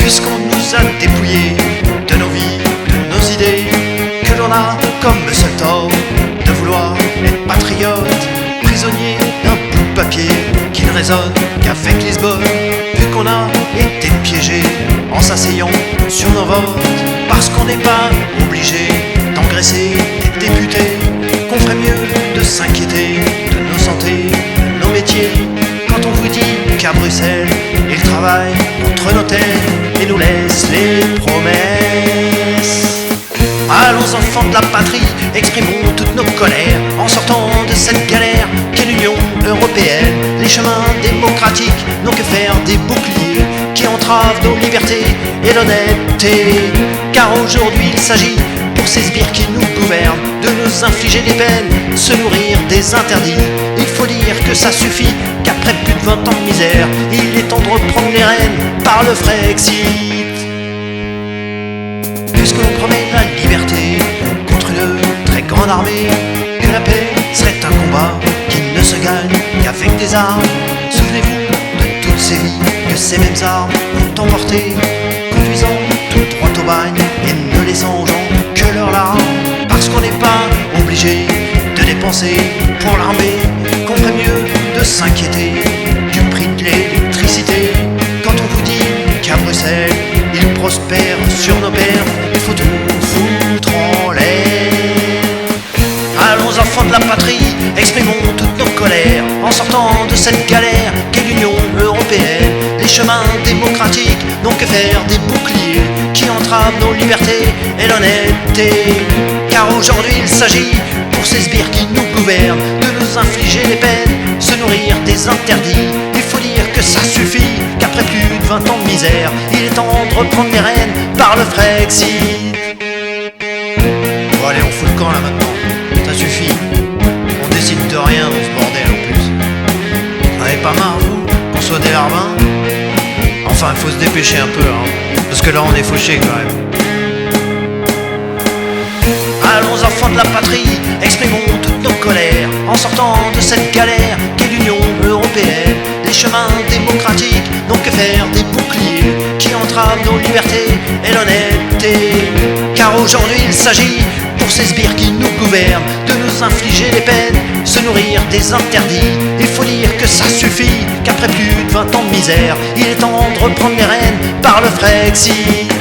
puisqu'on nous a dépouillés de nos vies, de nos idées, que l'on a comme seul tort de vouloir être patriote, prisonnier d'un bout de papier qui ne résonne qu'avec Lisbonne, vu qu'on a été piégé en s'asseyant sur nos votes, parce qu'on n'est pas obligé d'engraisser des députés, qu'on ferait mieux de s'inquiéter de nos santé, de nos métiers, quand on vous dit qu'à Bruxelles, ils travaillent contre nos têtes et nous laissent les promesses. Allons enfants de la patrie, exprimons toutes nos colères en sortant de cette galère qu'est l'Union européenne. Les chemins démocratiques n'ont que faire des boucliers qui entravent nos libertés et l'honnêteté. Car aujourd'hui il s'agit, pour ces sbires qui nous gouvernent, de nous infliger des peines, se nourrir des interdits. Il faut dire que ça suffit, qu'après plus de 20 ans de misère, il est temps de reprendre les rênes par le Frexit. Puisque l'on promet la liberté contre une très grande armée, que la paix serait un combat qui ne se gagne qu'avec des armes. Souvenez-vous de toutes ces vies que ces mêmes armes ont emportées, conduisant tout droit au bagne et ne laissant aux gens que leurs larmes. Parce qu'on n'est pas obligé de dépenser pour l'armée, qu'on ferait mieux de s'inquiéter du prix de l'électricité. Quand on vous dit qu'à Bruxelles il prospère sur nos pères, il faut tout foutre en l'air. Allons enfants de la patrie, exprimons toutes nos colères en sortant de cette galère qu'est l'Union européenne. Les chemins démocratiques n'ont que faire des boucliers qui entravent nos libertés et l'honnêteté. Car aujourd'hui il s'agit, pour ces sbires qui nous gouvernent, de nous infliger les peines, se nourrir des interdits. Il faut dire que ça suffit, qu'après plus de 20 ans de misère, il est temps de reprendre les rênes par le Frexit. Bon allez, on fout le camp là maintenant, ça suffit. On décide de rien dans ce bordel en plus. Vous en avez pas marre vous, qu'on soit des larbins? Enfin il faut se dépêcher un peu hein, parce que là on est fauchés quand même. Allons enfants de la patrie, exprimons toutes nos colères en sortant de cette galère qu'est l'Union européenne. Les chemins démocratiques n'ont que faire des boucliers qui entravent nos libertés et l'honnêteté. Car aujourd'hui il s'agit, pour ces sbires qui nous gouvernent, de nous infliger des peines, se nourrir des interdits. Il faut dire que ça suffit, qu'après plus de 20 ans de misère, il est temps de reprendre les rênes par le Frexit.